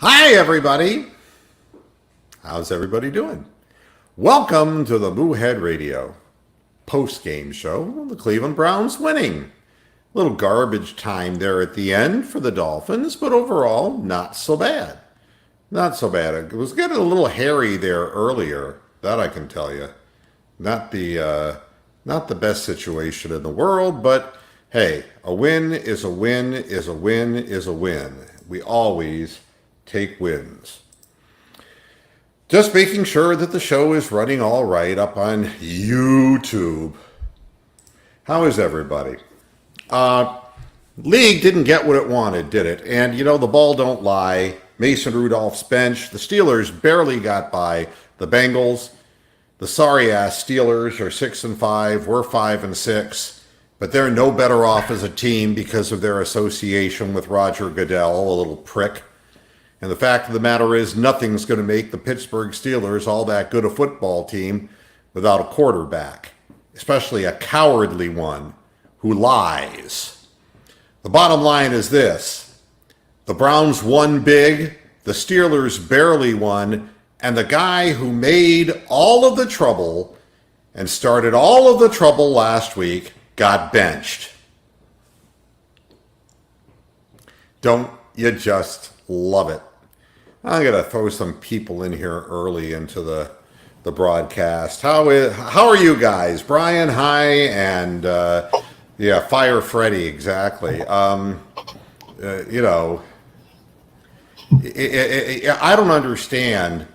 Hi, everybody. How's everybody doing? Welcome to the Moohead Radio post-game show. The Cleveland Browns winning. Little garbage time there at the end for the Dolphins, but overall, not so bad. Not so bad. It was getting a little hairy there earlier. That I can tell you. Not the best situation in the world, but hey, a win is a win is a win is a win. We always take wins. Just making sure that the show is running all right up on YouTube. How is everybody? League didn't get what it wanted, did it? And you know, the ball don't lie. Mason Rudolph's bench. The Steelers barely got by the Bengals. The sorry-ass Steelers are 6-5. We're 5-6. But they're no better off as a team because of their association with Roger Goodell, a little prick. And the fact of the matter is, nothing's going to make the Pittsburgh Steelers all that good a football team without a quarterback, especially a cowardly one who lies. The bottom line is this. The Browns won big, the Steelers barely won, and the guy who made all of the trouble and started all of the trouble last week got benched. Don't you just love it? I'm going to throw some people in here early into the broadcast. How are you guys? Brian, hi, and Fire Freddy, exactly. I don't understand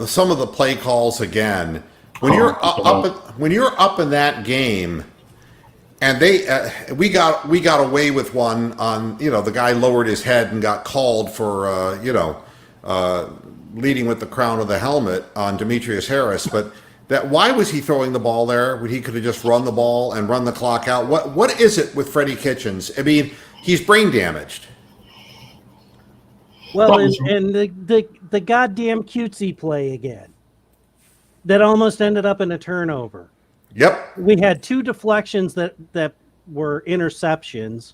some of the play calls again. When you're up in that game, and we got away with one on, the guy lowered his head and got called for leading with the crown of the helmet on Demetrius Harris, but why was he throwing the ball there when he could have just run the ball and run the clock out? What is it with Freddie Kitchens? I mean, he's brain damaged. Well, and the goddamn cutesy play again that almost ended up in a turnover. Yep. We had two deflections that were interceptions.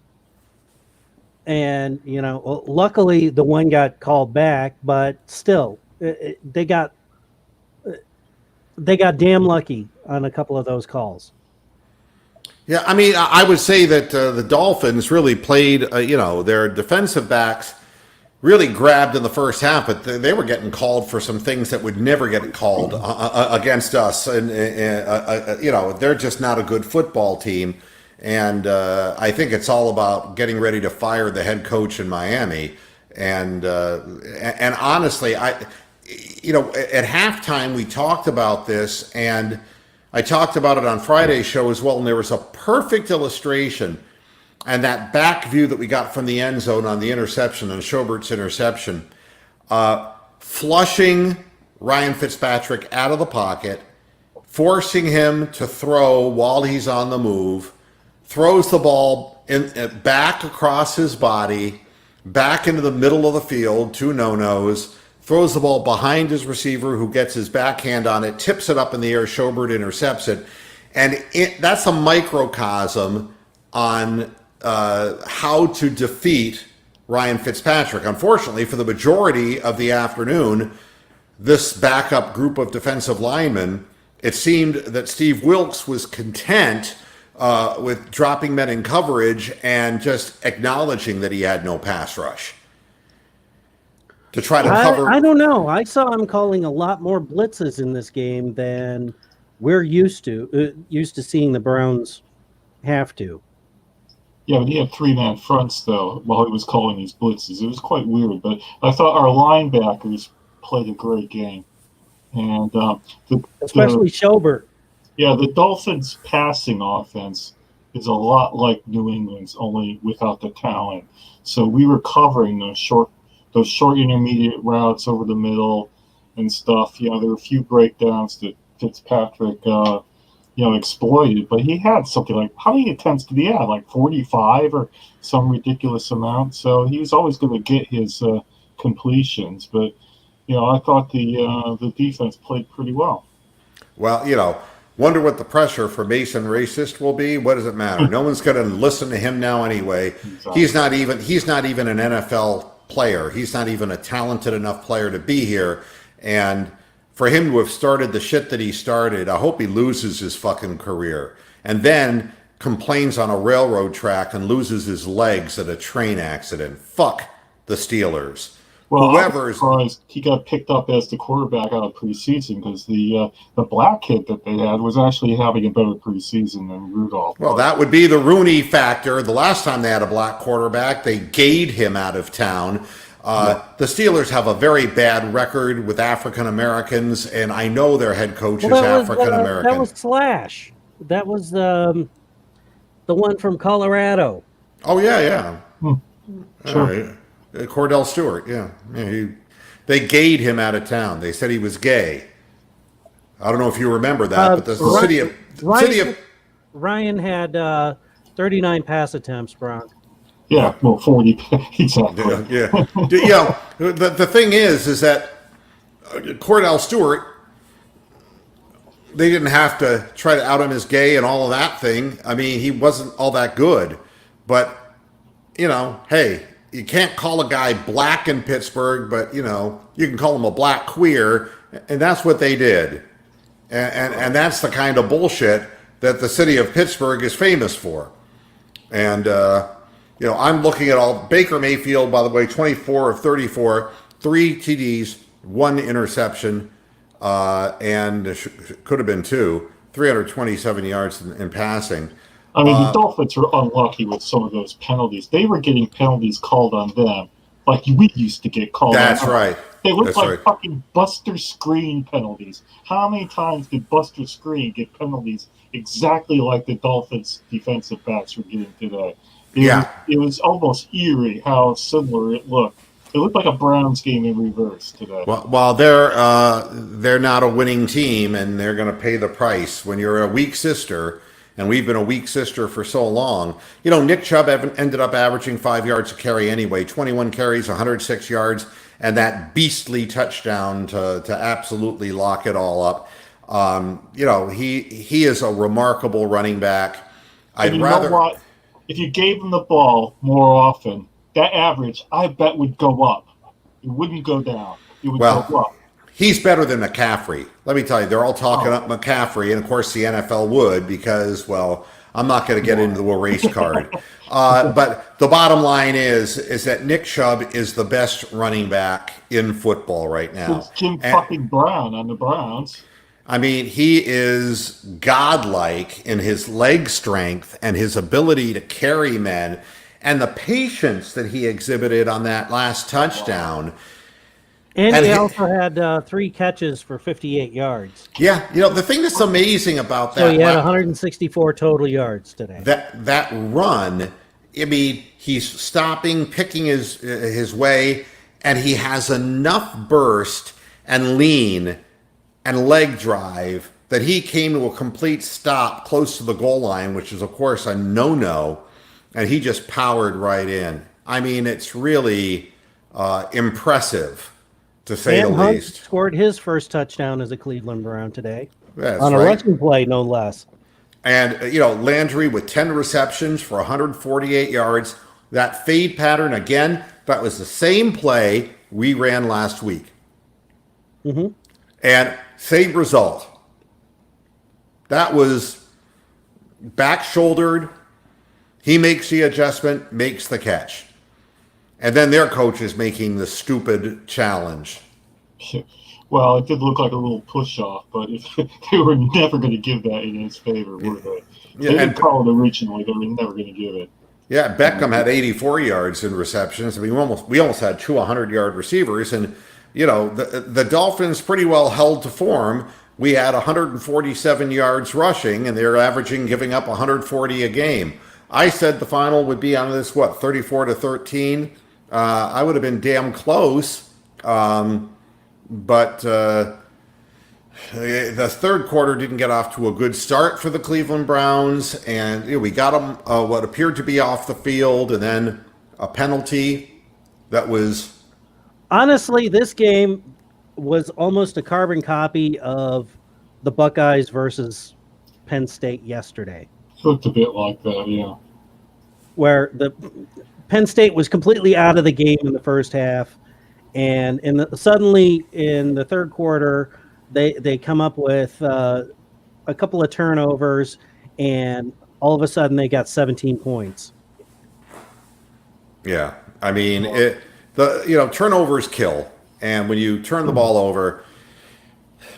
And, luckily the one got called back, but still, they got damn lucky on a couple of those calls. Yeah, I mean, I would say that the Dolphins really played, their defensive backs really grabbed in the first half, but they were getting called for some things that would never get called against us. And they're just not a good football team. And I think it's all about getting ready to fire the head coach in Miami. And honestly, at halftime we talked about this, and I talked about it on Friday's show as well. And there was a perfect illustration, and that back view that we got from the end zone on the interception, on Schobert's interception, flushing Ryan Fitzpatrick out of the pocket, forcing him to throw while he's on the move. Throws the ball back across his body, back into the middle of the field, two no-nos, throws the ball behind his receiver who gets his backhand on it, tips it up in the air, Schobert intercepts it. And that's a microcosm on how to defeat Ryan Fitzpatrick. Unfortunately, for the majority of the afternoon, this backup group of defensive linemen, it seemed that Steve Wilks was content with dropping men in coverage and just acknowledging that he had no pass rush to try to cover. I don't know. I saw him calling a lot more blitzes in this game than we're used to seeing the Browns have to. Yeah, but he had three-man fronts, though, while he was calling these blitzes. It was quite weird, but I thought our linebackers played a great game. And especially Schobert. Yeah, the Dolphins' passing offense is a lot like New England's, only without the talent. So we were covering those short intermediate routes over the middle and stuff. There were a few breakdowns that Fitzpatrick, exploited. But he had something like, how many attempts did he have? Like 45 or some ridiculous amount. So he was always going to get his completions. But, I thought the defense played pretty well. Well, wonder what the pressure for Mason Racist will be. What does it matter? No one's going to listen to him now anyway. Exactly. He's not even an NFL player. He's not even a talented enough player to be here. And for him to have started the shit that he started, I hope he loses his fucking career. And then complains on a railroad track and loses his legs at a train accident. Fuck the Steelers. Well, Whoever's I'm surprised he got picked up as the quarterback out of preseason because the black kid that they had was actually having a better preseason than Rudolph. Well, that would be the Rooney factor. The last time they had a black quarterback, they gayed him out of town. The Steelers have a very bad record with African Americans, and I know their head coach is African American. That was Slash. That was the one from Colorado. Oh yeah. Sure. All right. Cordell Stewart, they gayed him out of town. They said he was gay. I don't know if you remember that, but the city of Ryan had 39 pass attempts, Bronk. Yeah, well, 40 exactly. The thing is that Cordell Stewart, they didn't have to try to out him as gay and all of that thing. I mean, he wasn't all that good, but hey. You can't call a guy black in Pittsburgh, but you can call him a black queer, and that's what they did, and that's the kind of bullshit that the city of Pittsburgh is famous for. And I'm looking at all Baker Mayfield, by the way, 24 of 34, 3 TDs, 1 interception, and could have been 2, 327 yards in passing. I mean, the Dolphins were unlucky with some of those penalties. They were getting penalties called on them like we used to get called on. That's right. They looked like fucking Buster Screen penalties. How many times did Buster Screen get penalties exactly like the Dolphins defensive backs were getting today? It was almost eerie how similar it looked. It looked like a Browns game in reverse today. Well, they're not a winning team, and they're going to pay the price when you're a weak sister. And we've been a weak sister for so long. Nick Chubb ended up averaging 5 yards a carry anyway, 21 carries, 106 yards, and that beastly touchdown to absolutely lock it all up. He is a remarkable running back. You know what? If you gave him the ball more often, that average, I bet, would go up. It wouldn't go down. It would go up. He's better than McCaffrey. Let me tell you, they're all talking up McCaffrey, and of course the NFL would because, I'm not going to get into the race card. But the bottom line is that Nick Chubb is the best running back in football right now. It's Jim fucking Brown on the Browns. I mean, he is godlike in his leg strength and his ability to carry men and the patience that he exhibited on that last touchdown. And he also had 3 catches for 58 yards. Yeah, the thing that's amazing about that. So he had 164 total yards today. That run, I mean, he's stopping, picking his way, and he has enough burst and lean and leg drive that he came to a complete stop close to the goal line, which is, of course, a no-no, and he just powered right in. I mean, it's really impressive. To say Sam the Hunt least. Scored his first touchdown as a Cleveland Brown today. That's on a right. rushing play, no less. And, Landry with 10 receptions for 148 yards. That fade pattern, again, that was the same play we ran last week. Mm-hmm. And same result. That was back-shouldered. He makes the adjustment, makes the catch. And then their coach is making the stupid challenge. Well, it did look like a little push-off, but they were never going to give that in his favor, were they? They didn't call it originally. They were never going to give it. Yeah, Beckham had 84 yards in receptions. I mean, we almost had 200-yard receivers. And, the Dolphins pretty well held to form. We had 147 yards rushing, and they're averaging giving up 140 a game. I said the final would be on this, 34-13? I would have been damn close, but the third quarter didn't get off to a good start for the Cleveland Browns, and we got them what appeared to be off the field, and then a penalty that was... Honestly, this game was almost a carbon copy of the Buckeyes versus Penn State yesterday. Looked a bit like that, yeah. where the Penn State was completely out of the game in the first half, and suddenly in the third quarter, they come up with a couple of turnovers, and all of a sudden they got 17 points. Yeah, I mean turnovers kill, and when you turn the ball over,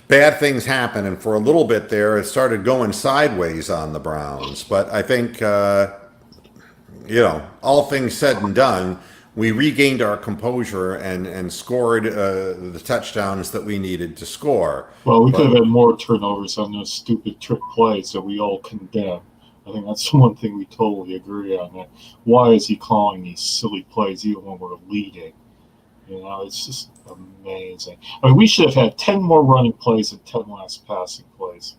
bad things happen. And for a little bit there, it started going sideways on the Browns. But I think all things said and done, we regained our composure and scored the touchdowns that we needed to score. Well, we could have had more turnovers on those stupid trick plays that we all condemn. I think that's one thing we totally agree on. That why is he calling these silly plays even when we're leading? It's just amazing. I mean, we should have had 10 more running plays and 10 less passing plays,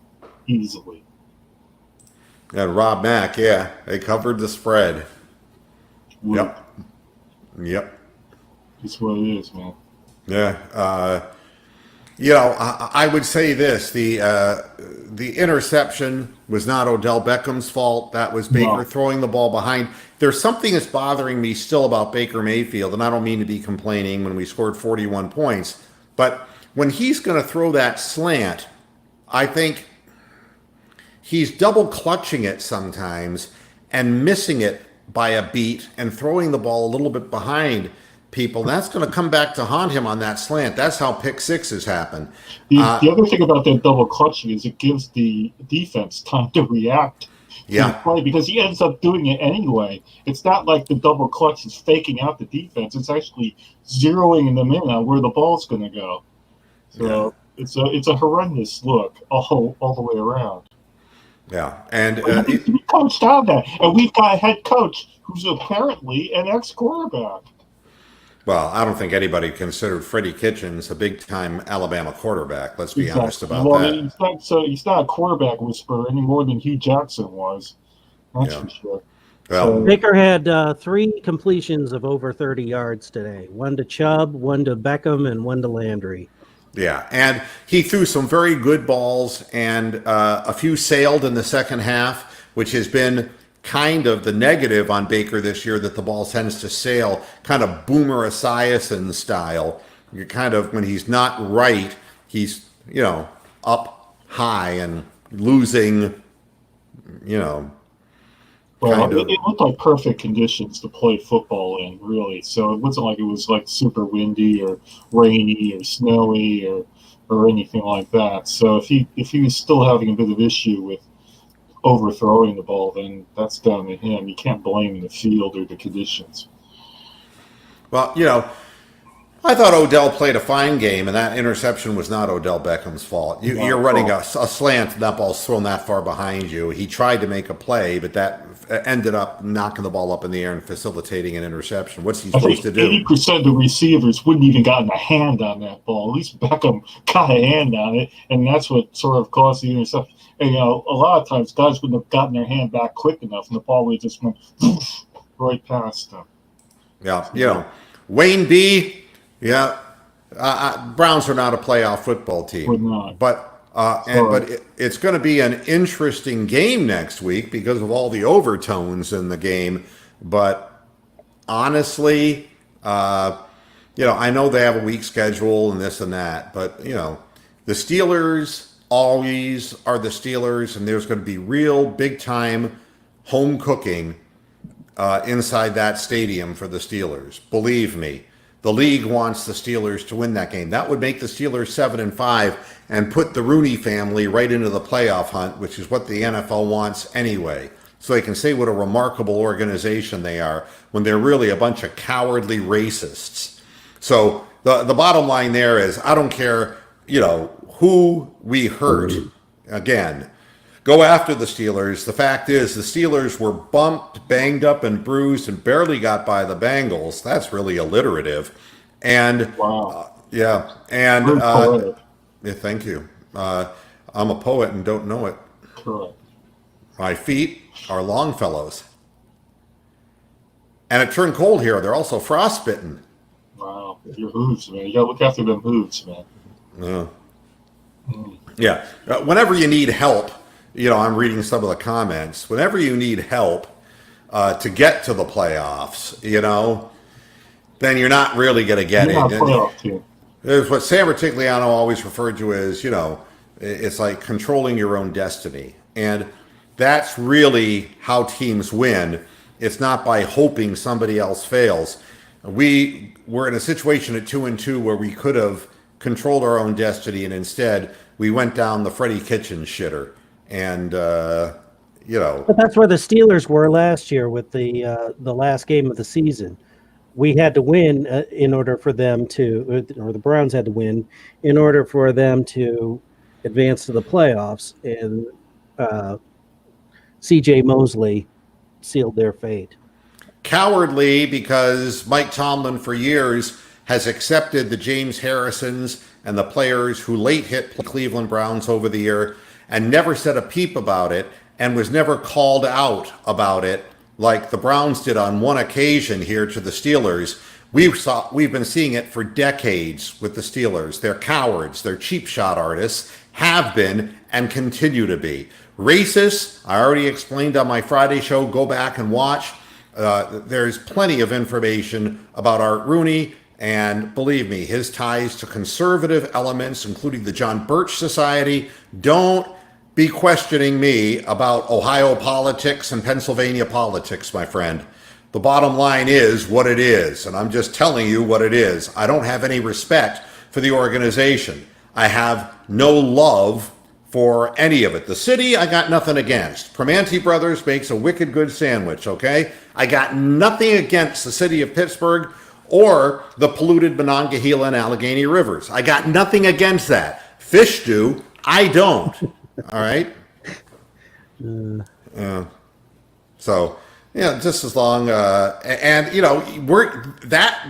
easily. And Rob Mack, they covered the spread. Yep. That's what it is, man. Yeah. I would say this: the interception was not Odell Beckham's fault. That was Baker throwing the ball behind. There's something that's bothering me still about Baker Mayfield, and I don't mean to be complaining when we scored 41 points, but when he's going to throw that slant, I think he's double clutching it sometimes and missing it by a beat and throwing the ball a little bit behind people. That's going to come back to haunt him on that slant. That's how pick sixes happen. The other thing about that double clutching is it gives the defense time to react to the play, because he ends up doing it anyway. It's not like the double clutch is faking out the defense. It's actually zeroing them in on where the ball's going to go. So it's a horrendous look all the way around. Yeah, and we coached on that, and we've got a head coach who's apparently an ex-quarterback. Well, I don't think anybody considered Freddie Kitchens a big-time Alabama quarterback. Let's be honest about that. He's not a quarterback whisperer any more than Hugh Jackson was. That's for sure. Well, Baker had 3 completions of over 30 yards today. 1 to Chubb, 1 to Beckham, and 1 to Landry. Yeah, and he threw some very good balls, and a few sailed in the second half, which has been kind of the negative on Baker this year, that the ball tends to sail kind of Boomer Esiason style. You're kind of, when he's not right, he's, up high and losing, Well, it looked like perfect conditions to play football in, really. So it wasn't like it was like super windy or rainy or snowy or anything like that. So if he was still having a bit of issue with overthrowing the ball, then that's down to him. You can't blame the field or the conditions. Well, I thought Odell played a fine game, and that interception was not Odell Beckham's fault. You're running a slant, and that ball's thrown that far behind you. He tried to make a play, but that ended up knocking the ball up in the air and facilitating an interception. What's he supposed to do? 80% of the receivers wouldn't even gotten a hand on that ball. At least Beckham got a hand on it, and that's what sort of caused the interception. And, a lot of times guys wouldn't have gotten their hand back quick enough, and the ball would have just went right past them. Yeah, Wayne B., Browns are not a playoff football team. We're not. But it's going to be an interesting game next week because of all the overtones in the game. But honestly, I know they have a weak schedule and this and that, but the Steelers always are the Steelers, and there's going to be real big time home cooking inside that stadium for the Steelers. Believe me. The league wants the Steelers to win that game. That would make the Steelers 7-5 and put the Rooney family right into the playoff hunt, which is what the NFL wants anyway. So they can say what a remarkable organization they are when they're really a bunch of cowardly racists. So the bottom line there is, I don't care, who we hurt. Again, go after the Steelers. The fact is, the Steelers were bumped, banged up, and bruised and barely got by the Bengals. That's really alliterative. And wow. Thank you. I'm a poet and don't know it. Correct. My feet are Longfellows. And it turned cold here. They're also frostbitten. Wow. Your hooves, man. You got to look after them hooves, man. Yeah. Whenever you need help, I'm reading some of the comments. Whenever you need help, to get to the playoffs, then you're not really going to get You're not a it. playoff team. There's what Sam Retigliano always referred to as, it's like controlling your own destiny. And that's really how teams win. It's not by hoping somebody else fails. We were in a situation at 2-2 where we could have controlled our own destiny, and instead we went down the Freddie Kitchens shitter. And, But that's where the Steelers were last year with the last game of the season. We had to win in order for them to, or the Browns had to win in order for them to advance to the playoffs. And C.J. Mosley sealed their fate. Cowardly, because Mike Tomlin for years has accepted the James Harrisons and the players who late hit the Cleveland Browns over the year and never said a peep about it and was never called out about it like the Browns did on one occasion here to the Steelers. We've been seeing it for decades with the Steelers. They're cowards. They're cheap shot artists, have been and continue to be. Racist, I already explained on my Friday show. Go back and watch. There's plenty of information about Art Rooney, and believe me, his ties to conservative elements, including the John Birch Society. Don't be questioning me about Ohio politics and Pennsylvania politics, my friend. The bottom line is what it is, and I'm just telling you what it is. I don't have any respect for the organization. I have no love for any of it. The city, I got nothing against. Primanti Brothers makes a wicked good sandwich, okay? I got nothing against the city of Pittsburgh or the polluted Monongahela and Allegheny rivers. I got nothing against that. Fish do. I don't. All right? So, just as long,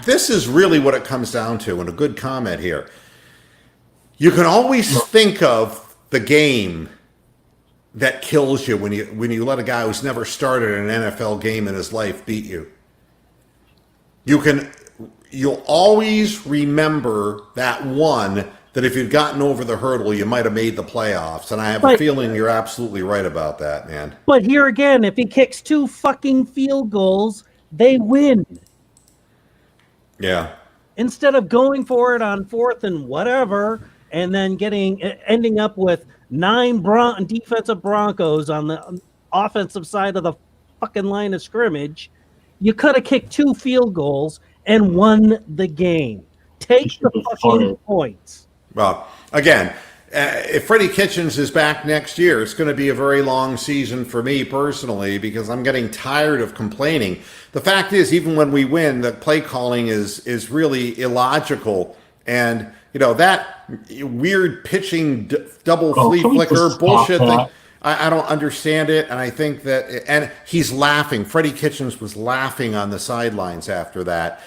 this is really what it comes down to, and a good comment here. You can always think of the game that kills you when you let a guy who's never started an NFL game in his life beat you. You'll always remember that one that if you'd gotten over the hurdle, you might have made the playoffs. And I have a feeling you're absolutely right about that, man. But here again, if he kicks 2 fucking field goals, they win. Yeah. Instead of going for it on 4th and whatever, and then ending up with 9 defensive Broncos on the offensive side of the fucking line of scrimmage, you could have kicked 2 field goals and won the game. Take the fucking points. Well, again, if Freddie Kitchens is back next year, it's going to be a very long season for me personally because I'm getting tired of complaining. The fact is, even when we win, the play calling is really illogical. And, that weird pitching double flea flicker bullshit thing, I don't understand it. And I think that, and he's laughing. Freddie Kitchens was laughing on the sidelines after that.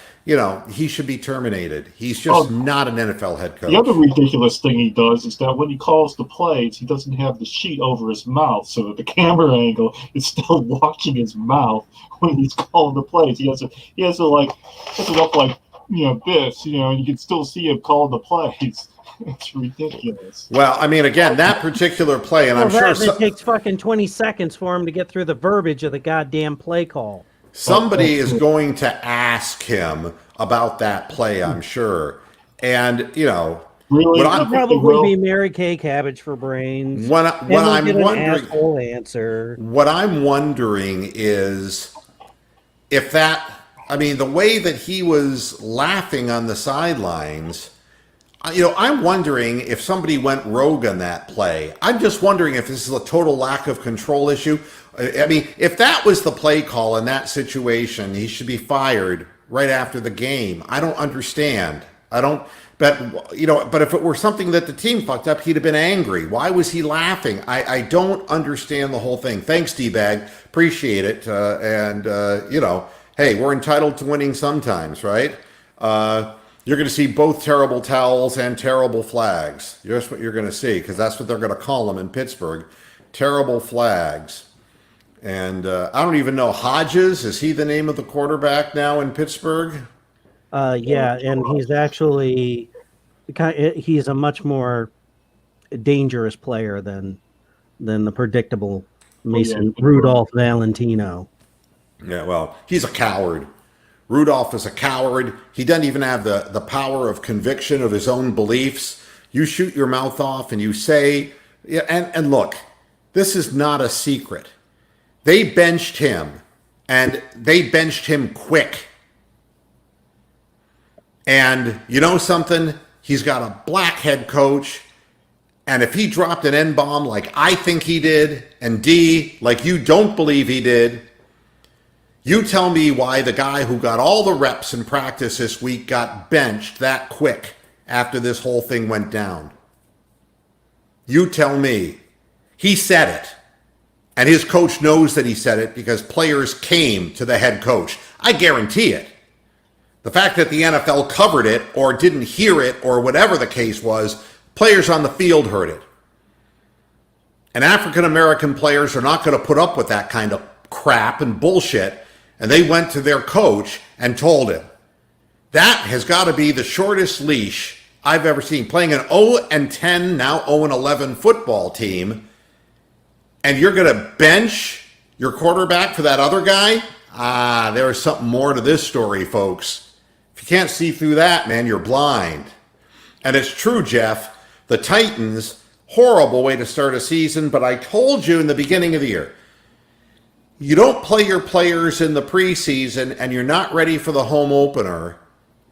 He should be terminated. He's just not an NFL head coach. The other ridiculous thing he does is that when he calls the plays, he doesn't have the sheet over his mouth, so that the camera angle is still watching his mouth when he's calling the plays. He has to look like this, and you can still see him calling the plays. It's ridiculous. Well, I mean, again, that particular play, and I'm sure it takes fucking 20 seconds for him to get through the verbiage of the goddamn play call. Somebody is going to ask him about that play, I'm sure. And, Really? It'll probably be Mary Kay Cabbage for brains. What I'm wondering is if the way that he was laughing on the sidelines, I'm wondering if somebody went rogue on that play. I'm just wondering if this is a total lack of control issue. I mean, if that was the play call in that situation, he should be fired right after the game. I don't understand. But if it were something that the team fucked up, he'd have been angry. Why was he laughing? I don't understand the whole thing. Thanks, D-Bag. Appreciate it. Hey, we're entitled to winning sometimes, right? You're going to see both terrible towels and terrible flags. That's what you're going to see, because that's what they're going to call them in Pittsburgh. Terrible flags. And I don't even know, Hodges, is he the name of the quarterback now in Pittsburgh? Yeah, and he's actually he's a much more dangerous player than the predictable Mason Rudolph Valentino. Yeah, well, he's a coward. Rudolph is a coward. He doesn't even have the power of conviction of his own beliefs. You shoot your mouth off and you say, yeah, and look, this is not a secret. They benched him, and they benched him quick. And you know something? He's got a black head coach. And if he dropped an N-bomb like I think he did, and D, like you don't believe he did, you tell me why the guy who got all the reps in practice this week got benched that quick after this whole thing went down. You tell me. He said it. And his coach knows that he said it because players came to the head coach. I guarantee it. The fact that the NFL covered it or didn't hear it or whatever the case was, players on the field heard it. And African American players are not going to put up with that kind of crap and bullshit. And they went to their coach and told him. That has got to be the shortest leash I've ever seen. Playing an 0-10, now 0-11 football team, and you're going to bench your quarterback for that other guy? There is something more to this story, folks. If you can't see through that, man, you're blind. And it's true, Jeff. The Titans, horrible way to start a season, but I told you in the beginning of the year, you don't play your players in the preseason and you're not ready for the home opener.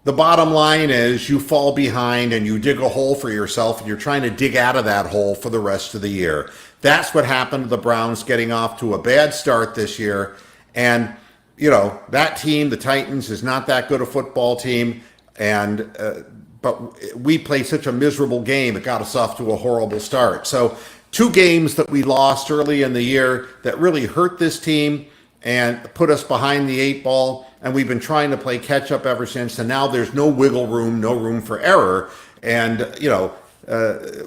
The bottom line is you fall behind and you dig a hole for yourself and you're trying to dig out of that hole for the rest of the year. That's what happened to the Browns getting off to a bad start this year. And, you know, that team, the Titans, is not that good a football team. And, but we played such a miserable game, it got us off to a horrible start. So 2 games that we lost early in the year that really hurt this team and put us behind the 8 ball. And we've been trying to play catch up ever since. And now there's no wiggle room, no room for error. And, you know,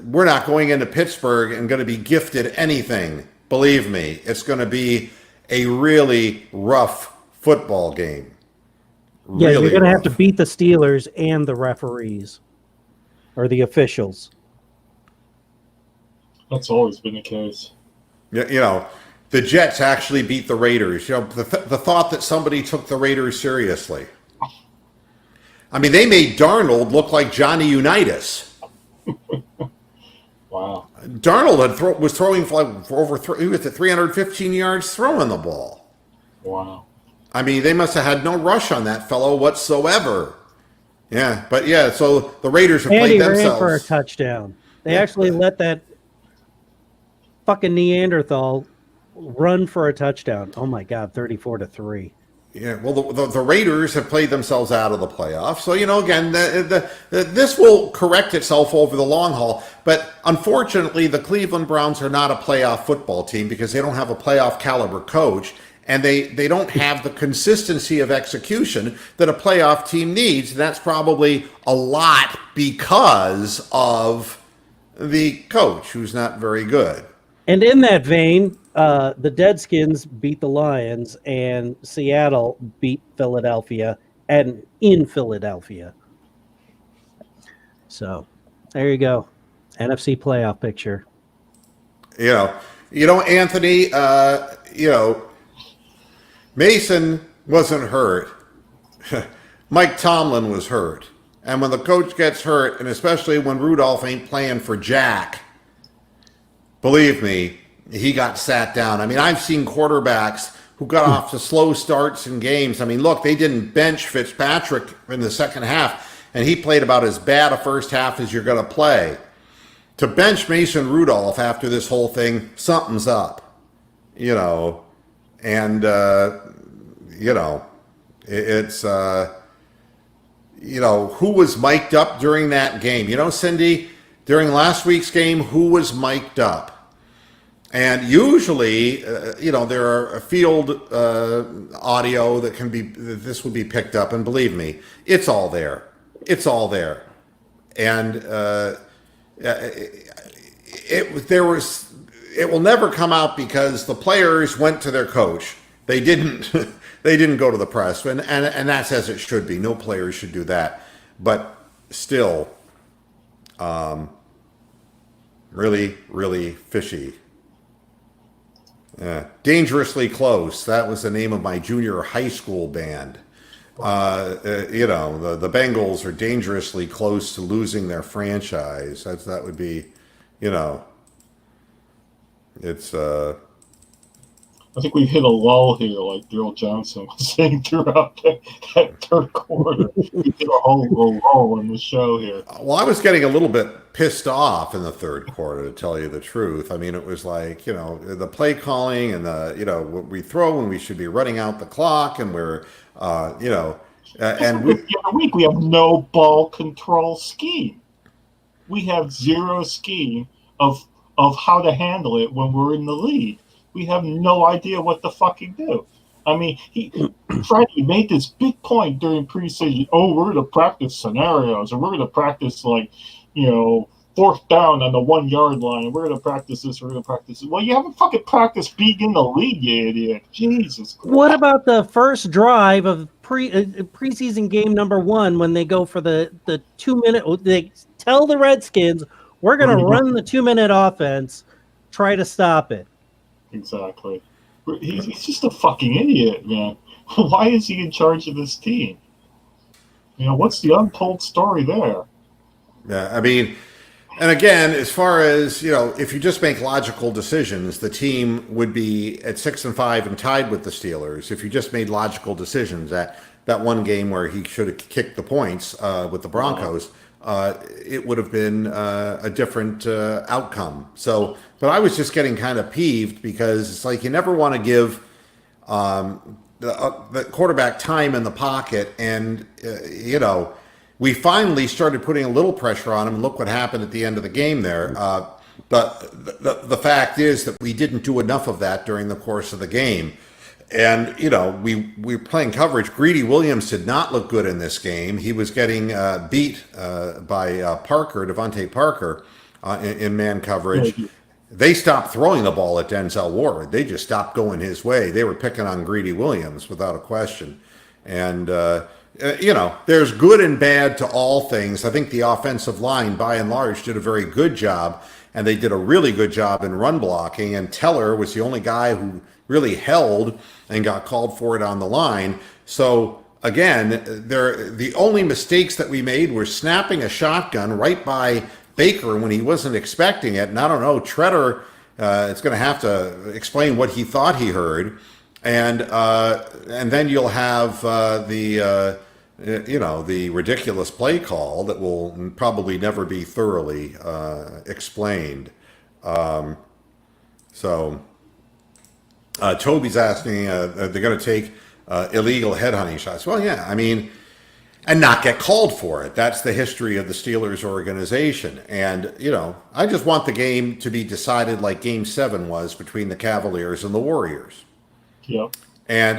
we're not going into Pittsburgh and going to be gifted anything. Believe me, it's going to be a really rough football game. Yeah, Really you're going to have rough. to beat the Steelers and the referees or the officials. That's always been the case. You know, the Jets actually beat the Raiders. You know, the thought that somebody took the Raiders seriously. I mean, they made Darnold look like Johnny Unitas. Wow. Darnold was throwing for over he was at 315 yards throwing the ball. Wow. I mean, they must have had no rush on that fellow whatsoever. Yeah, but yeah, so the Raiders have And he played ran themselves. for a touchdown. They actually let that fucking Neanderthal run for a touchdown. Oh my God, 34-3. Yeah, well, the Raiders have played themselves out of the playoffs. So, you know, again, this will correct itself over the long haul. But unfortunately, the Cleveland Browns are not a playoff football team because they don't have a playoff caliber coach. And they don't have the consistency of execution that a playoff team needs. And that's probably a lot because of the coach, who's not very good. And in that vein, the Deadskins beat the Lions, and Seattle beat Philadelphia, and in Philadelphia. So, there you go, NFC playoff picture. You know, Anthony. You know, Mason wasn't hurt. Mike Tomlin was hurt, and when the coach gets hurt, and especially when Rudolph ain't playing for Jack. Believe me, he got sat down. I mean, I've seen quarterbacks who got off to slow starts in games. I mean, look, they didn't bench Fitzpatrick in the second half, and he played about as bad a first half as you're going to play. To bench Mason Rudolph after this whole thing, something's up, you know. And, you know, it's, you know, who was mic'd up during that game? You know, Cindy, during last week's game, who was mic'd up? And usually, you know, there are field audio that this would be picked up. And believe me, it's all there. It's all there. And it will never come out because the players went to their coach. They didn't they didn't go to the press. And that's as it should be. No players should do that. But still, really, really fishy. Yeah. Dangerously Close. That was the name of my junior high school band. The Bengals are dangerously close to losing their franchise. That would be, you know, it's I think we've hit a lull here, like Bill Johnson was saying throughout that third quarter. We hit a lull in the show here. well, I was getting a little bit pissed off in the third quarter, to tell you the truth. I mean, it was like, the play calling and what we throw when we should be running out the clock, and we're, and we, The other week we have no ball control scheme. We have zero scheme of how to handle it when we're in the lead. We have no idea what to fucking do. I mean, Freddie made this big point during preseason. Oh, we're going to practice scenarios, and we're going to practice fourth down on the 1 yard line. We're going to practice this. We're going to practice it. Well, you haven't fucking practiced being in the league, you idiot. Jesus Christ. What about the first drive of preseason game number 1 when they go for the 2 minute? They tell the Redskins, we're going to run the 2 minute offense, try to stop it. Exactly. He's just a fucking idiot, man. Why is he in charge of this team? What's the untold story there? yeah, I mean, and again, as far as, if you just make logical decisions, the team would be at 6-5 and tied with the Steelers. If you just made logical decisions, that one game where he should have kicked the points with the Broncos, it would have been a different outcome. So, but I was just getting kind of peeved because it's like you never want to give the quarterback time in the pocket, and we finally started putting a little pressure on him. And look what happened at the end of the game there. But the fact is that we didn't do enough of that during the course of the game. And, we were playing coverage. Greedy Williams did not look good in this game. He was getting beat by Devontae Parker, in man coverage. They stopped throwing the ball at Denzel Ward. They just stopped going his way. They were picking on Greedy Williams without a question. And, there's good and bad to all things. I think the offensive line, by and large, did a very good job. And they did a really good job in run blocking. And Teller was the only guy who really held and got called for it on the line. So again, the only mistakes that we made were snapping a shotgun right by Baker when he wasn't expecting it. And I don't know, Treader is going to have to explain what he thought he heard. And then you'll have the ridiculous play call that will probably never be thoroughly explained. Toby's asking, they're going to take illegal headhunting shots. Well, yeah, I mean, and not get called for it. That's the history of the Steelers organization. And, I just want the game to be decided like Game 7 was between the Cavaliers and the Warriors. Yep. And,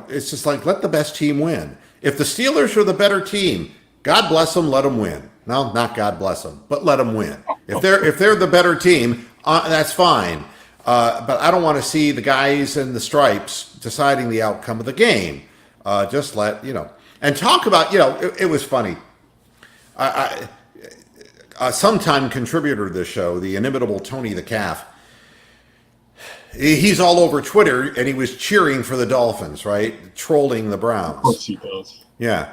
it's just like, let the best team win. If the Steelers are the better team, God bless them, let them win. No, not God bless them, but let them win. If they're the better team, that's fine. But I don't want to see the guys in the stripes deciding the outcome of the game. Just let, and talk about, it was funny. A sometime contributor to the show, the inimitable Tony the Calf, he's all over Twitter, and he was cheering for the Dolphins, right? Trolling the Browns. Of course he does. Yeah.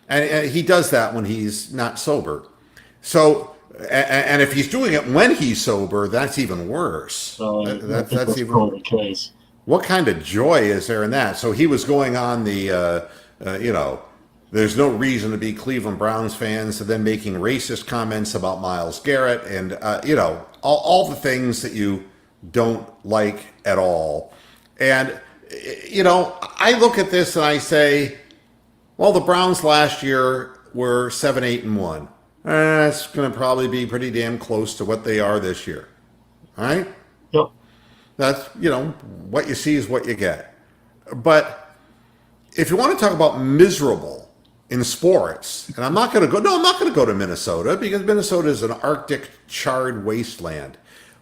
And he does that when he's not sober. So, and if he's doing it when he's sober, that's even worse. That's even the case. What kind of joy is there in that? So he was going on the, there's no reason to be Cleveland Browns fans, and then making racist comments about Myles Garrett, and all the things that you don't like at all. And I look at this and I say, well, the Browns last year were 7-8-1. That's going to probably be pretty damn close to what they are this year. All right? Yep. That's, what you see is what you get. But if you want to talk about miserable in sports, and I'm not going to go to Minnesota, because Minnesota is an Arctic charred wasteland.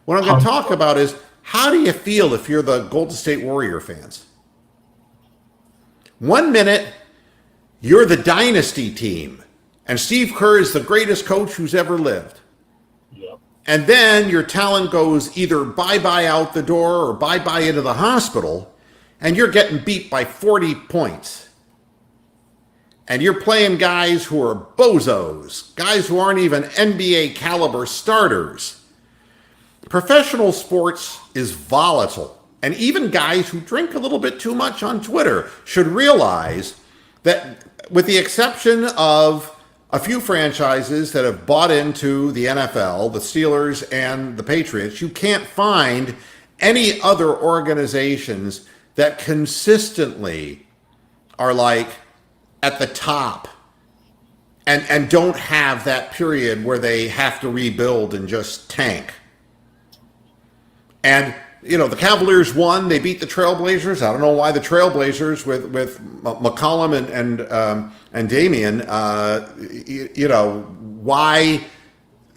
What I'm going to talk about is, how do you feel if you're the Golden State Warrior fans? 1 minute, you're the dynasty team, and Steve Kerr is the greatest coach who's ever lived. Yep. and then your talent goes either bye-bye out the door or bye-bye into the hospital, and you're getting beat by 40 points. And you're playing guys who are bozos, guys who aren't even NBA caliber starters. Professional sports is volatile. And even guys who drink a little bit too much on Twitter should realize that, with the exception of a few franchises that have bought into the NFL, the Steelers and the Patriots, you can't find any other organizations that consistently are like at the top and don't have that period where they have to rebuild and just tank. And the Cavaliers won. They beat the Trailblazers. I don't know why the Trailblazers with McCollum and Damian, why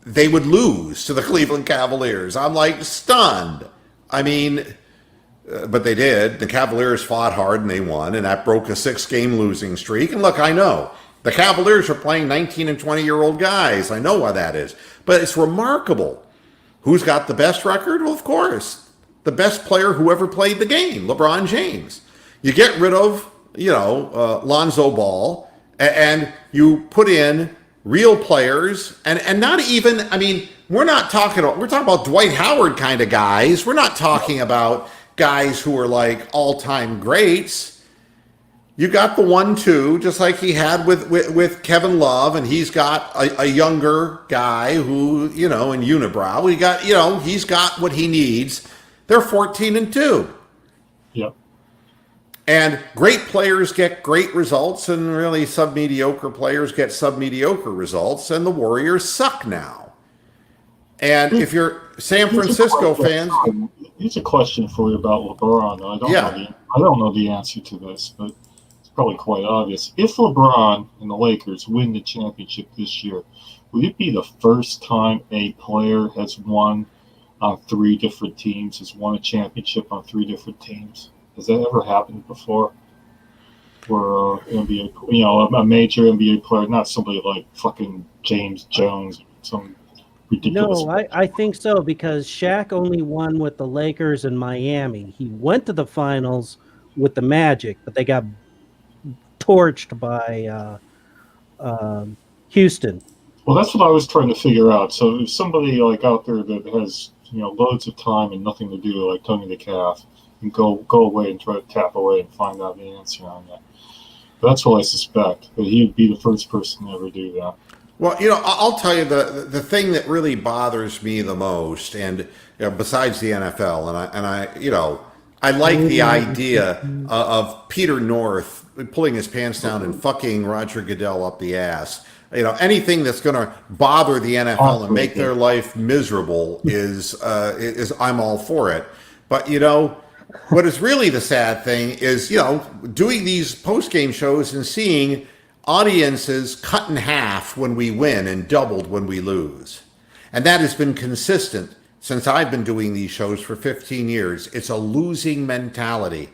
they would lose to the Cleveland Cavaliers. I'm like stunned. I mean, but they did. The Cavaliers fought hard and they won, and that broke a 6-game losing streak. And look, I know the Cavaliers are playing 19 and 20-year-old guys. I know why that is. But it's remarkable. Who's got the best record? Well, of course, the best player who ever played the game, LeBron James. You get rid of, Lonzo Ball, and you put in real players, and not even, I mean, we're talking about Dwight Howard kind of guys. We're not talking about guys who are like all-time greats. You got the 1-2, just like he had with Kevin Love, and he's got a younger guy who, in unibrow. He's got what he needs. They're 14-2. Yep. And great players get great results, and really sub-mediocre players get sub-mediocre results, and the Warriors suck now. And if you're San Francisco fans... Here's a question for you about LeBron. I don't know the answer to this, but it's probably quite obvious. If LeBron and the Lakers win the championship this year, would it be the first time a player has won on 3 different teams, has won a championship on 3 different teams? Has that ever happened before? Where NBA, a major NBA player, not somebody like fucking James Jones, some ridiculous. No, I think so, because Shaq only won with the Lakers and Miami. He went to the finals with the Magic, but they got torched by Houston. Well, that's what I was trying to figure out. So if somebody like out there that has loads of time and nothing to do, like Tony the Calf, and go away and try to tap away and find out the answer on that. But that's what I suspect, that he would be the first person to ever do that. Well, I'll tell you the thing that really bothers me the most, and besides the NFL, I like the idea of Peter North pulling his pants down and fucking Roger Goodell up the ass. Anything that's going to bother the NFL and make their life miserable is I'm all for it. But what is really the sad thing is doing these post-game shows and seeing audiences cut in half when we win and doubled when we lose. And that has been consistent since I've been doing these shows for 15 years. It's a losing mentality.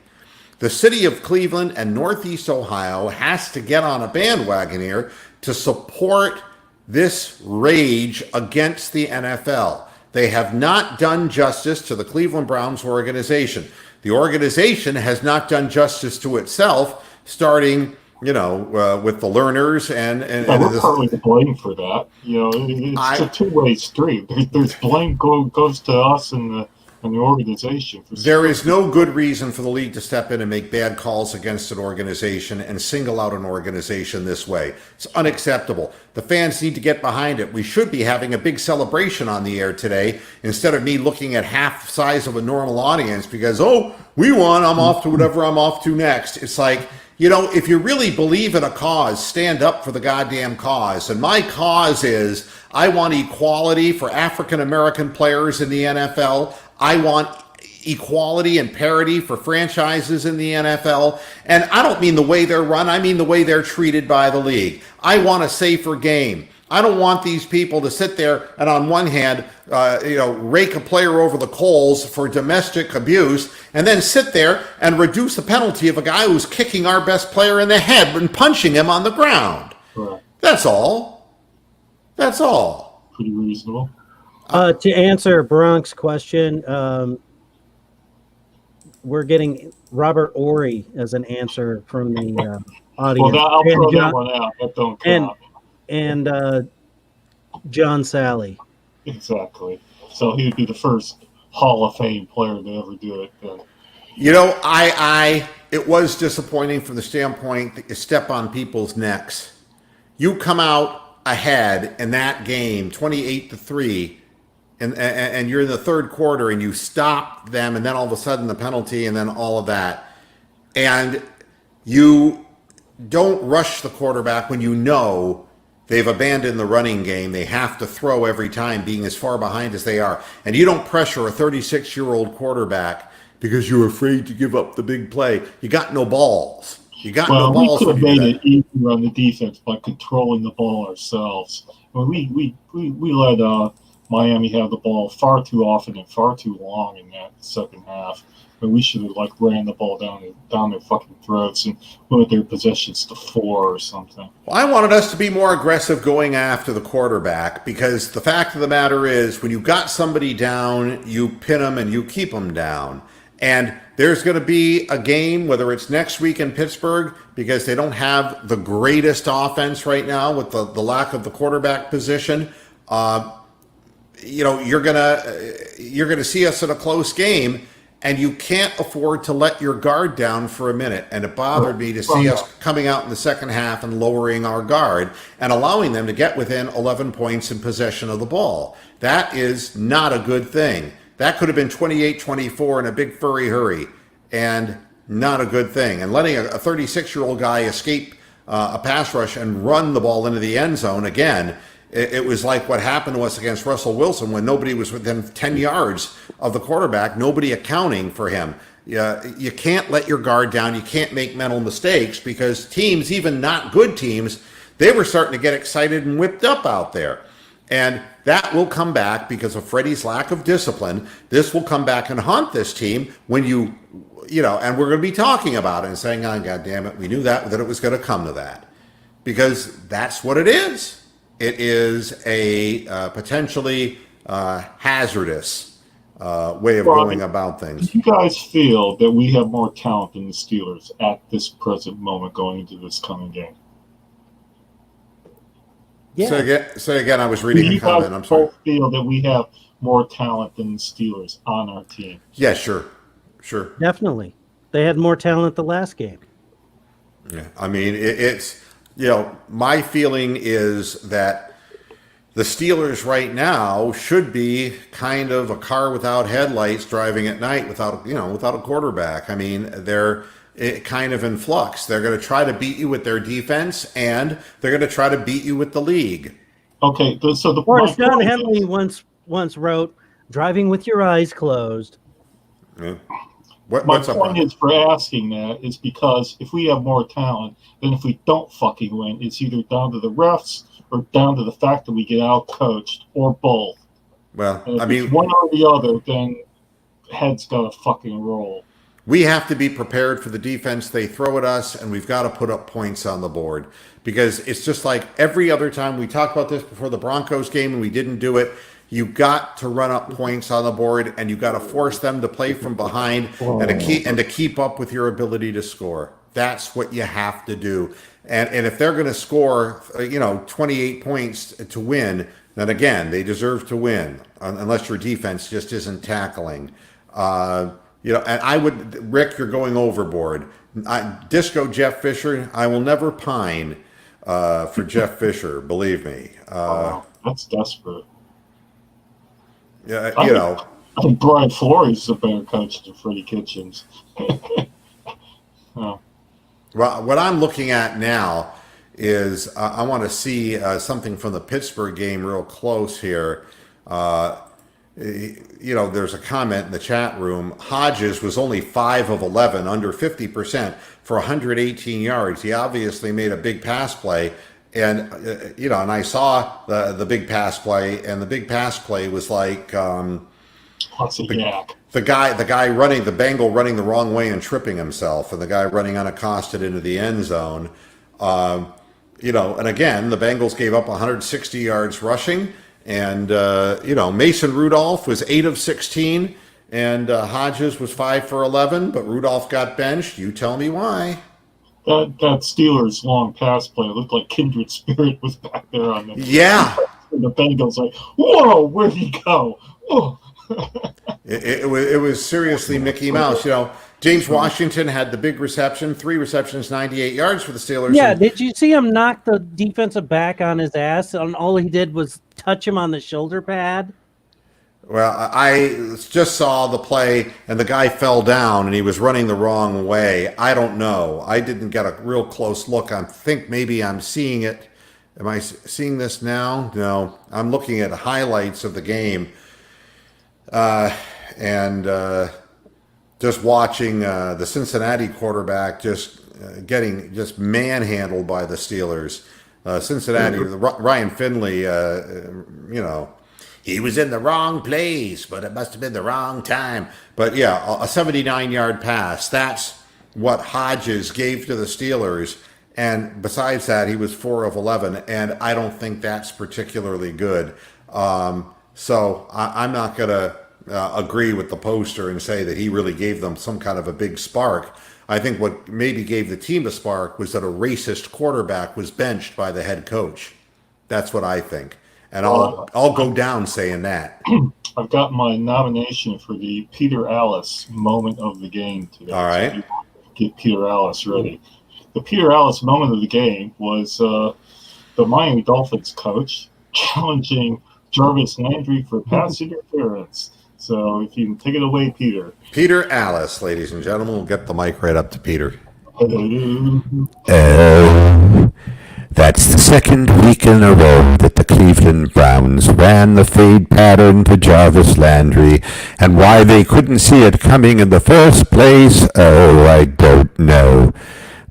The city of Cleveland and Northeast Ohio has to get on a bandwagon here to support this rage against the NFL. They have not done justice to the Cleveland Browns organization. The organization has not done justice to itself, starting with the learners and we're partly to blame for that. It's a two-way street. There's blame goes to us and the organization. There is no good reason for the league to step in and make bad calls against an organization and single out an organization this way. It's unacceptable. The fans need to get behind it. We should be having a big celebration on the air today instead of me looking at half the size of a normal audience because, we won, I'm off to whatever I'm off to next. It's like, if you really believe in a cause, stand up for the goddamn cause. And my cause is I want equality for African-American players in the NFL. I want equality and parity for franchises in the NFL. And I don't mean the way they're run. I mean the way they're treated by the league. I want a safer game. I don't want these people to sit there and on one hand, rake a player over the coals for domestic abuse and then sit there and reduce the penalty of a guy who's kicking our best player in the head and punching him on the ground. Right. That's all. That's all. Pretty reasonable. To answer Bronk's question, we're getting Robert Ory as an answer from the audience. I'll and throw that John, one out. That don't and count. and John Sally. Exactly. So he'd be the first Hall of Fame player to ever do it. Then. It was disappointing from the standpoint that you step on people's necks. You come out ahead in that game, 28-3, and you're in the third quarter, and you stop them, and then all of a sudden the penalty, and then all of that, and you don't rush the quarterback when you know they've abandoned the running game. They have to throw every time, being as far behind as they are, and you don't pressure a 36-year-old quarterback because you're afraid to give up the big play. You got no balls. You got no balls. We could have made it easier on the defense by controlling the ball ourselves. I mean, we let Miami have the ball far too often and far too long in that second half. But we should have ran the ball down their fucking throats and limit their possessions to 4 or something. Well, I wanted us to be more aggressive going after the quarterback, because the fact of the matter is, when you got somebody down, you pin them and you keep them down. And there's going to be a game, whether it's next week in Pittsburgh, because they don't have the greatest offense right now with the lack of the quarterback position. You're gonna see us in a close game, and you can't afford to let your guard down for a minute. And it bothered me to see us coming out in the second half and lowering our guard and allowing them to get within 11 points in possession of the ball. That is not a good thing. That could have been 28-24 in a big furry hurry, and not a good thing. And letting a 36-year-old guy escape a pass rush and run the ball into the end zone again, it was like what happened to us against Russell Wilson when nobody was within 10 yards of the quarterback, nobody accounting for him. You can't let your guard down. You can't make mental mistakes, because teams, even not good teams, they were starting to get excited and whipped up out there. And that will come back because of Freddie's lack of discipline. This will come back and haunt this team when and we're going to be talking about it and saying, oh, God damn it, we knew that it was going to come to that. Because that's what it is. It is a potentially hazardous way of going about things. Do you guys feel that we have more talent than the Steelers at this present moment going into this coming game? Yeah. Say again, I was reading a comment. I'm sorry. Do you feel that we have more talent than the Steelers on our team? Yeah, sure. Definitely. They had more talent the last game. Yeah, I mean, it's, my feeling is that the Steelers right now should be kind of a car without headlights driving at night without a quarterback. I mean, they're kind of in flux. They're going to try to beat you with their defense, and they're going to try to beat you with the league. Okay, so or as John Henley once wrote, driving with your eyes closed. Yeah. My point is for asking that is because if we have more talent, then if we don't fucking win, it's either down to the refs or down to the fact that we get out-coached, or both. Well, I mean, one or the other, then head's got to fucking roll. We have to be prepared for the defense they throw at us, and we've got to put up points on the board, because it's just like every other time. We talked about this before the Broncos game, and we didn't do it. You got to run up points on the board, and you got to force them to play from behind and to keep up with your ability to score. That's what you have to do. And if they're going to score, 28 points to win, then again, they deserve to win, unless your defense just isn't tackling. And I would, Rick, you're going overboard. Disco Jeff Fisher, I will never pine for Jeff Fisher, believe me. That's desperate. Yeah, I think Brian Flores is a better coach than Freddie Kitchens. Well, what I'm looking at now is I want to see something from the Pittsburgh game real close here. There's a comment in the chat room. Hodges was only 5 of 11, under 50% for 118 yards. He obviously made a big pass play. And, and I saw the big pass play, and the big pass play was like the guy running, the Bengal running the wrong way and tripping himself, and the guy running unaccosted into the end zone. And again, the Bengals gave up 160 yards rushing, And, Mason Rudolph was 8 of 16, and Hodges was 5 for 11, but Rudolph got benched. You tell me why. That Steelers long pass play looked like Kindred Spirit was back there on the And the Bengals like, whoa, where'd he go? Whoa. It was seriously Mickey Mouse. James Washington had the big reception, 3 receptions, 98 yards for the Steelers. Yeah, did you see him knock the defensive back on his ass? And all he did was touch him on the shoulder pad? Well, I just saw the play, and the guy fell down, and he was running the wrong way. I don't know. I didn't get a real close look. I think maybe I'm seeing it. Am I seeing this now? No. I'm looking at highlights of the game, and just watching the Cincinnati quarterback just getting just manhandled by the Steelers. Cincinnati, Ryan Finley, he was in the wrong place, but it must have been the wrong time. But yeah, a 79-yard pass. That's what Hodges gave to the Steelers. And besides that, he was 4 of 11, and I don't think that's particularly good. So I'm not going to agree with the poster and say that he really gave them some kind of a big spark. I think what maybe gave the team a spark was that a racist quarterback was benched by the head coach. That's what I think. And I'll go down saying that. I've got my nomination for the Peter Alice moment of the game today. All right. So get Peter Alice ready. The Peter Alice moment of the game was the Miami Dolphins coach challenging Jarvis Landry for pass interference. So if you can take it away, Peter. Peter Alice, ladies and gentlemen. We'll get the mic right up to Peter. That's the second week in a row that the Cleveland Browns ran the fade pattern to Jarvis Landry, and why they couldn't see it coming in the first place, I don't know.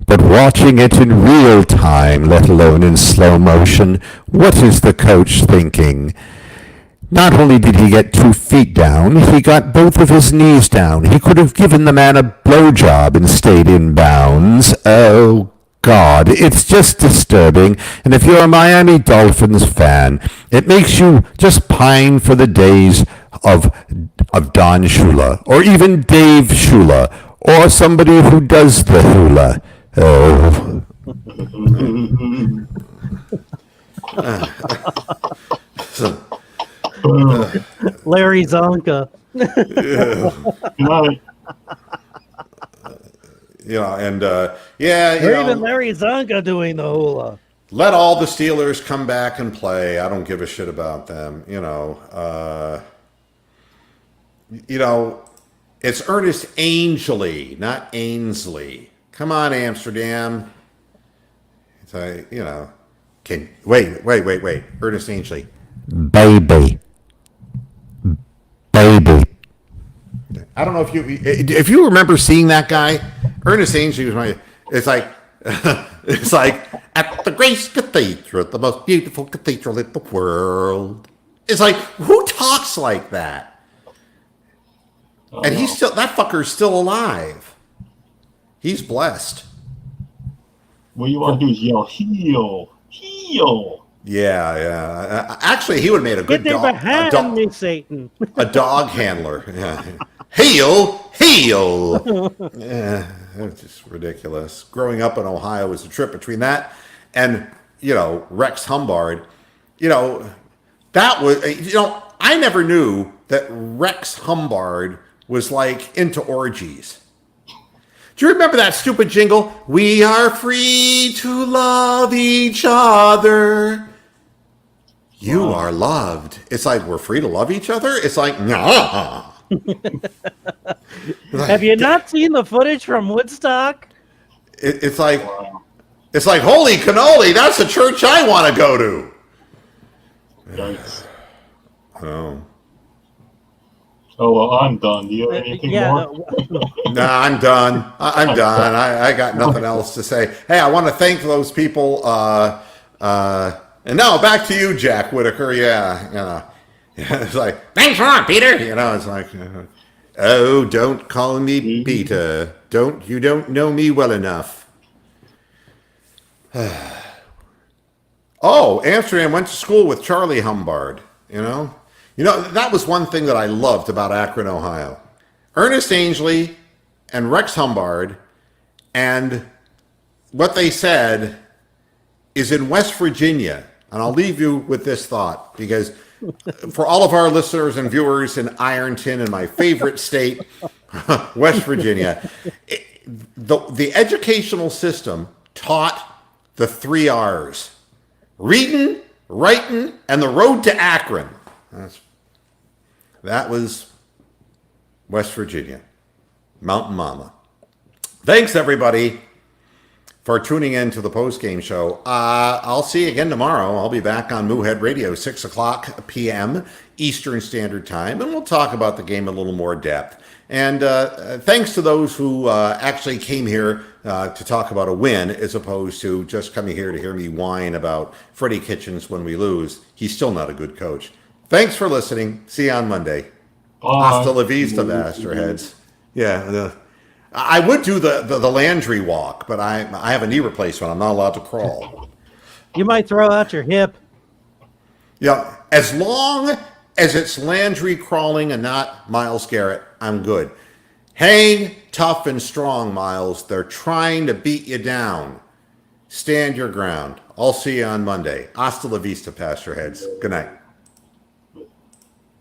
But watching it in real time, let alone in slow motion, what is the coach thinking? Not only did he get 2 feet down, he got both of his knees down. He could have given the man a blowjob and stayed in bounds. Oh, God, it's just disturbing, and if you're a Miami Dolphins fan, it makes you just pine for the days of Don Shula, or even Dave Shula, or somebody who does the hula. Oh. Larry Zonka. Even Larry Zonka doing the hula. Let all the Steelers come back and play. I don't give a shit about them. It's Ernest Angley, not Ainsley. Come on, Amsterdam. So, wait. Ernest Angley. Baby. I don't know if you remember seeing that guy. Ernest Angley was it's like at the Grace Cathedral, the most beautiful cathedral in the world. It's like, who talks like that? And that fucker's still alive. He's blessed. What you want to do is yell, heel. Yeah. Actually, he would have made a good dog. Get behind me, Satan. A dog handler. Yeah. Heel. Yeah, it's just ridiculous. Growing up in Ohio was a trip between that and, Rex Humbard. That was, I never knew that Rex Humbard was like into orgies. Do you remember that stupid jingle? We are free to love each other. You are loved. It's like, we're free to love each other? It's like, nah. Have you not seen the footage from Woodstock? It's like, holy cannoli, that's a church I want to go to. Yikes. Oh. Oh, well, I'm done. Do you have anything more? Nah, I'm done. I'm done. I got nothing else to say. Hey, I want to thank those people. And now back to you, Jack Whitaker. Yeah, it's like, thanks a lot, Peter. It's like, oh, don't call me Peter. You don't know me well enough. Oh, Amsterdam went to school with Charlie Humbard. That was one thing that I loved about Akron, Ohio. Ernest Angley and Rex Humbard, and what they said is in West Virginia. And I'll leave you with this thought, because for all of our listeners and viewers in Ironton, in my favorite state, West Virginia, the educational system taught the 3 R's: reading, writing, and the road to Akron. That was West Virginia. Mountain Mama. Thanks, everybody, for tuning in to the postgame show. I'll see you again tomorrow. I'll be back on Moohead Radio, 6 o'clock p.m. Eastern Standard Time, and we'll talk about the game in a little more depth. And thanks to those who actually came here to talk about a win, as opposed to just coming here to hear me whine about Freddie Kitchens when we lose. He's still not a good coach. Thanks for listening. See you on Monday. Hasta la vista, Masterheads. Yeah, I would do the Landry walk, but I have a knee replacement. I'm not allowed to crawl. You might throw out your hip. Yeah, as long as it's Landry crawling and not Myles Garrett, I'm good. Hang tough and strong, Myles. They're trying to beat you down. Stand your ground. I'll see you on Monday. Hasta la vista, Pastor Heads. Good night.